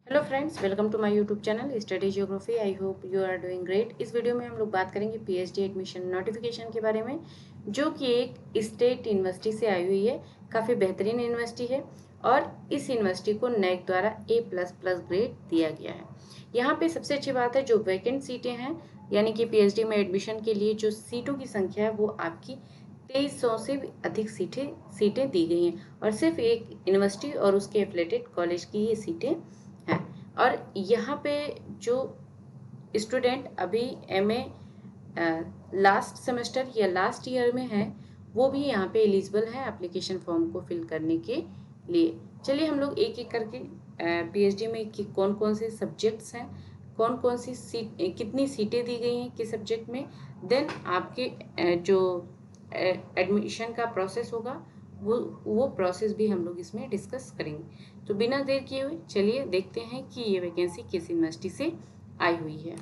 Hello friends, welcome to my YouTube channel study geography. I hope you are doing great. इस video में हम लोग बात करेंगे पीएचडी एडमिशन नोटिफिकेशन के बारे में, जो कि एक स्टेट यूनिवर्सिटी से आई हुई है। काफ़ी बेहतरीन यूनिवर्सिटी है और इस यूनिवर्सिटी को नैक द्वारा A++ ग्रेड दिया गया है। यहाँ पे सबसे अच्छी बात है, जो वैकेंट सीटें हैं यानी कि पीएचडी में एडमिशन के लिए जो सीटों की संख्या है वो आपकी 2300 से भी अधिक सीटें दी गई हैं और सिर्फ एक यूनिवर्सिटी और उसके एफिलेटेड कॉलेज की ये सीटें हैं। और यहाँ पे जो स्टूडेंट अभी एमए लास्ट सेमेस्टर या लास्ट ईयर में है वो भी यहाँ पे एलिजिबल है एप्लीकेशन फॉर्म को फिल करने के लिए। चलिए हम लोग एक एक करके पीएचडी में कौन कौन से सब्जेक्ट्स हैं, कौन कौन सी सीट, कितनी सीटें दी गई हैं किस सब्जेक्ट में, देन आपके जो एडमिशन का प्रोसेस होगा वो प्रोसेस भी हम लोग इसमें डिस्कस करेंगे। तो बिना देर किए हुए चलिए देखते हैं कि ये वैकेंसी किस यूनिवर्सिटी से आई हुई है।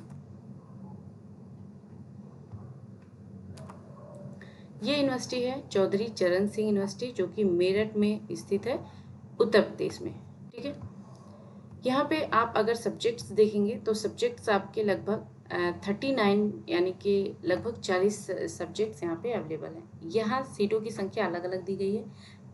ये यूनिवर्सिटी है चौधरी चरण सिंह यूनिवर्सिटी, जो कि मेरठ में स्थित है, उत्तर प्रदेश में। ठीक है, यहाँ पे आप अगर सब्जेक्ट्स देखेंगे तो सब्जेक्ट्स आपके लगभग 39 यानी कि लगभग 40 सब्जेक्ट्स यहाँ पे अवेलेबल हैं। यहाँ सीटों की संख्या अलग अलग दी गई है।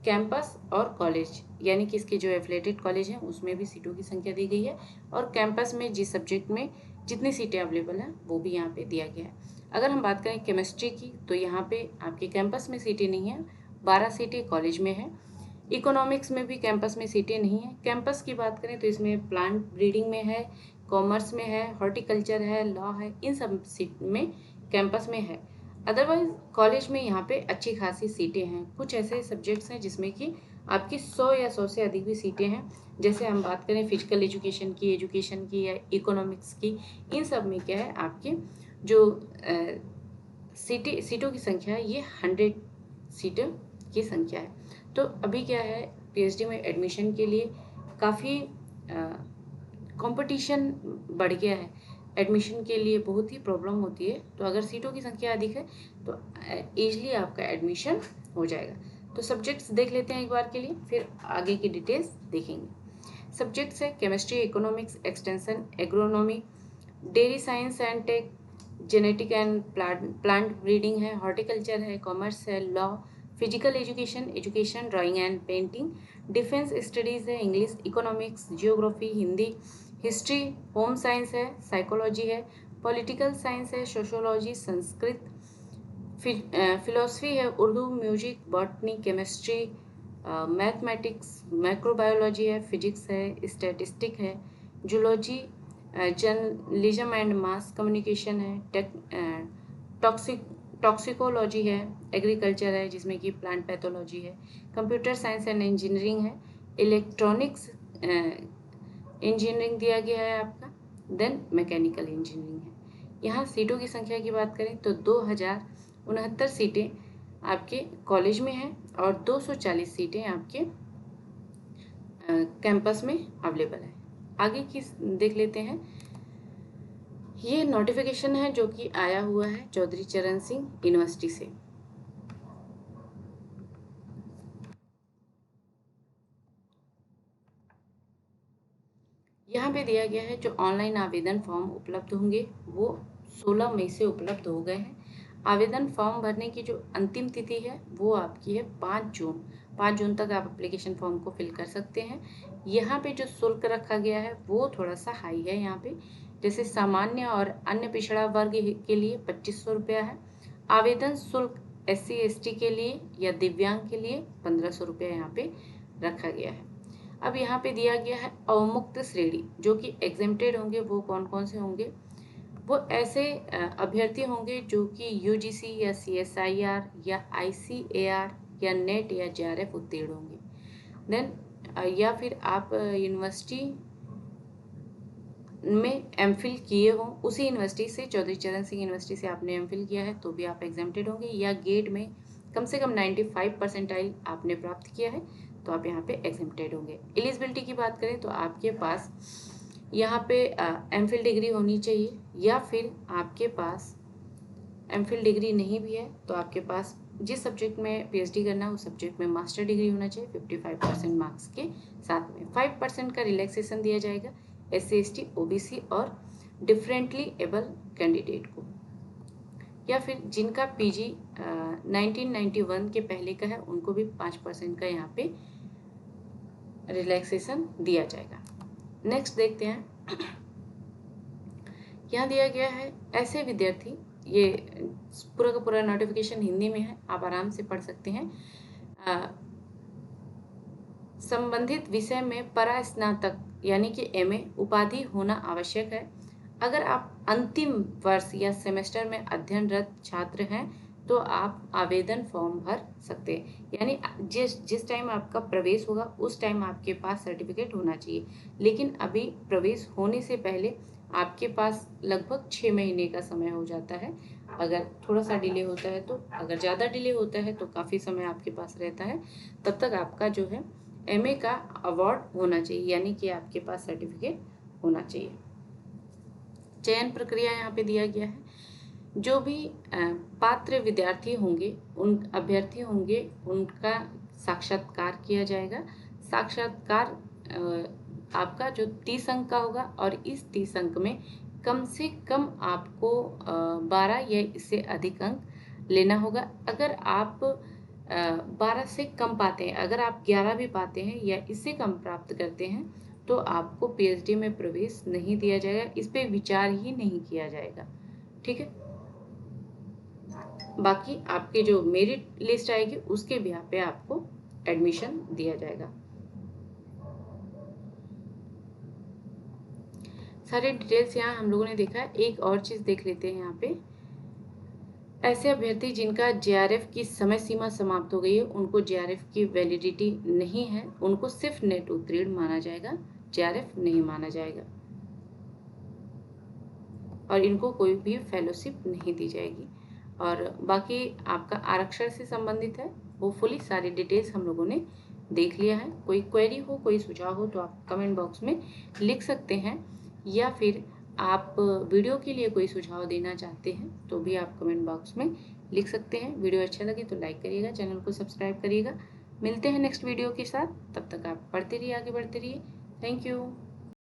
कैंपस और कॉलेज यानी कि इसके जो एफिलेटेड कॉलेज हैं उसमें भी सीटों की संख्या दी गई है और कैंपस में जिस सब्जेक्ट में जितनी सीटें अवेलेबल हैं वो भी यहाँ पे दिया गया है। अगर हम बात करें केमिस्ट्री की तो यहाँ पे आपके कैंपस में सीटें नहीं हैं, 12 सीटें कॉलेज में हैं। इकोनॉमिक्स में भी कैंपस में सीटें नहीं हैं। कैंपस की बात करें तो इसमें प्लांट ब्रीडिंग में है, कॉमर्स में है, हॉर्टिकल्चर है, लॉ है, इन सब सीट में कैंपस में है। अदरवाइज कॉलेज में यहाँ पे अच्छी खासी सीटें हैं। कुछ ऐसे सब्जेक्ट्स हैं जिसमें कि आपकी 100 या 100 से अधिक भी सीटें हैं। जैसे हम बात करें फिजिकल एजुकेशन की या इकोनॉमिक्स की, इन सब में क्या है आपकी जो सीटों की संख्या है ये 100 सीटों की संख्या है। तो अभी क्या है, पीएचडी में एडमिशन के लिए काफ़ी कंपटीशन बढ़ गया है। एडमिशन के लिए बहुत ही प्रॉब्लम होती है, तो अगर सीटों की संख्या अधिक है तो ईजिली आपका एडमिशन हो जाएगा। तो सब्जेक्ट्स देख लेते हैं एक बार के लिए, फिर आगे की डिटेल्स देखेंगे। सब्जेक्ट्स है chemistry, economics, extension, agronomy, dairy science and tech, genetic and plant breeding है, हॉर्टिकल्चर है, कॉमर्स है, law, physical education, drawing and painting, defence studies है, English, economics, geography, Hindi, history, home science है, साइकोलॉजी है, political science है, sociology, Sanskrit, philosophy है, Urdu, music, botany, chemistry, mathematics, microbiology है, physics है, स्टैटिस्टिक है, zoology, journalism and mass communication है, toxicology है, एग्रीकल्चर है जिसमें कि प्लांट पैथोलॉजी है, कंप्यूटर साइंस एंड इंजीनियरिंग है, इलेक्ट्रॉनिक्स इंजीनियरिंग दिया गया है आपका, देन मैकेनिकल इंजीनियरिंग है। यहाँ सीटों की संख्या की बात करें तो 2069 सीटें आपके कॉलेज में हैं और 240 सीटें आपके कैंपस में अवेलेबल है। आगे की देख लेते हैं। ये नोटिफिकेशन है जो कि आया हुआ है चौधरी चरण सिंह यूनिवर्सिटी से। यहाँ पे दिया गया है जो ऑनलाइन आवेदन फॉर्म उपलब्ध होंगे वो 16 मई से उपलब्ध हो गए हैं। आवेदन फॉर्म भरने की जो अंतिम तिथि है वो आपकी है 5 जून तक आप एप्लीकेशन फॉर्म को फिल कर सकते हैं। यहाँ पे जो शुल्क रखा गया है वो थोड़ा सा हाई है। यहाँ पे जैसे सामान्य और अन्य पिछड़ा वर्ग के लिए 2500 रुपया है। आवेदन शुल्क SC ST के लिए या दिव्यांग के लिए 1500 रुपया यहाँ पे रखा गया है। अब यहाँ पे दिया गया है अवमुक्त श्रेणी, जो कि एग्जेम्प्टेड होंगे वो कौन कौन से होंगे, वो ऐसे अभ्यर्थी होंगे जो कि UGC या CSIR या ICAR या नेट या JRF उत्तीर्ण होंगे। देन या फिर आप यूनिवर्सिटी में MPhil किए हों, उसी यूनिवर्सिटी से चौधरी चरण सिंह यूनिवर्सिटी से आपने MPhil किया है तो भी आप एग्जेम्प्टेड होंगे, या गेट में कम से कम 95 परसेंटाइल आपने प्राप्त किया है तो आप यहाँ पे एग्जेम्प्टेड होंगे। एलिजिबिलिटी की बात करें तो आपके पास यहाँ पे MPhil डिग्री होनी चाहिए, या फिर आपके पास MPhil डिग्री नहीं भी है तो आपके पास जिस सब्जेक्ट में PhD करना है उस सब्जेक्ट में मास्टर डिग्री होना चाहिए 55% मार्क्स के साथ में। 5% का रिलैक्सेशन दिया जाएगा SC/ST, OBC और डिफरेंटली एबल कैंडिडेट को, या फिर जिनका PG 1991 के पहले का है उनको भी 5% का यहाँ पे रिलैक्सेशन दिया जाएगा। नेक्स्ट देखते हैं, यहाँ दिया गया है ऐसे विद्यार्थी, ये पूरा का पूरा नोटिफिकेशन हिंदी में है, आप आराम से पढ़ सकते हैं। संबंधित विषय में परास्नातक यानी कि MA उपाधि होना आवश्यक है। अगर आप अंतिम वर्ष या सेमेस्टर में अध्ययनरत छात्र हैं तो आप आवेदन फॉर्म भर सकते हैं, यानी जिस टाइम आपका प्रवेश होगा उस टाइम आपके पास सर्टिफिकेट होना चाहिए। लेकिन अभी प्रवेश होने से पहले आपके पास लगभग 6 महीने का समय हो जाता है। अगर थोड़ा सा डिले होता है तो, अगर ज़्यादा डिले होता है तो काफ़ी समय आपके पास रहता है, तब तक आपका जो है MA का अवार्ड होना चाहिए, यानी कि आपके पास सर्टिफिकेट होना चाहिए। चयन प्रक्रिया यहाँ पे दिया गया है, जो भी पात्र विद्यार्थी होंगे, उन अभ्यर्थी होंगे, उनका साक्षात्कार किया जाएगा। साक्षात्कार आपका जो 30 अंक का होगा और इस 30 अंक में कम से कम आपको 12 या इससे अधिक अंक लेना होगा। अगर आप 12 से कम पाते हैं, अगर आप 11 भी पाते हैं या इससे कम प्राप्त करते हैं तो आपको PhD में प्रवेश नहीं दिया जाएगा, इस पे विचार ही नहीं किया जाएगा। ठीक है, बाकी आपके जो मेरिट लिस्ट आएगी उसके भी यहाँ पे आपको एडमिशन दिया जाएगा। सारे डिटेल्स यहाँ हम लोगों ने देखा है। एक और चीज देख लेते हैं यहाँ पे, ऐसे अभ्यर्थी जिनका JRF की समय सीमा समाप्त हो गई है, उनको JRF की वैलिडिटी नहीं है, उनको सिर्फ नेट उत्तीर्ण माना जाएगा, JRF नहीं माना जाएगा और इनको कोई भी फेलोशिप नहीं दी जाएगी। और बाकी आपका आरक्षण से संबंधित है, होपफुली सारी डिटेल्स हम लोगों ने देख लिया है। कोई क्वेरी हो, कोई सुझाव हो तो आप कमेंट बॉक्स में लिख सकते हैं, या फिर आप वीडियो के लिए कोई सुझाव देना चाहते हैं तो भी आप कमेंट बॉक्स में लिख सकते हैं। वीडियो अच्छा लगे तो लाइक करिएगा, चैनल को सब्सक्राइब करिएगा। मिलते हैं नेक्स्ट वीडियो के साथ, तब तक आप पढ़ते रहिए, आगे बढ़ते रहिए। Thank you.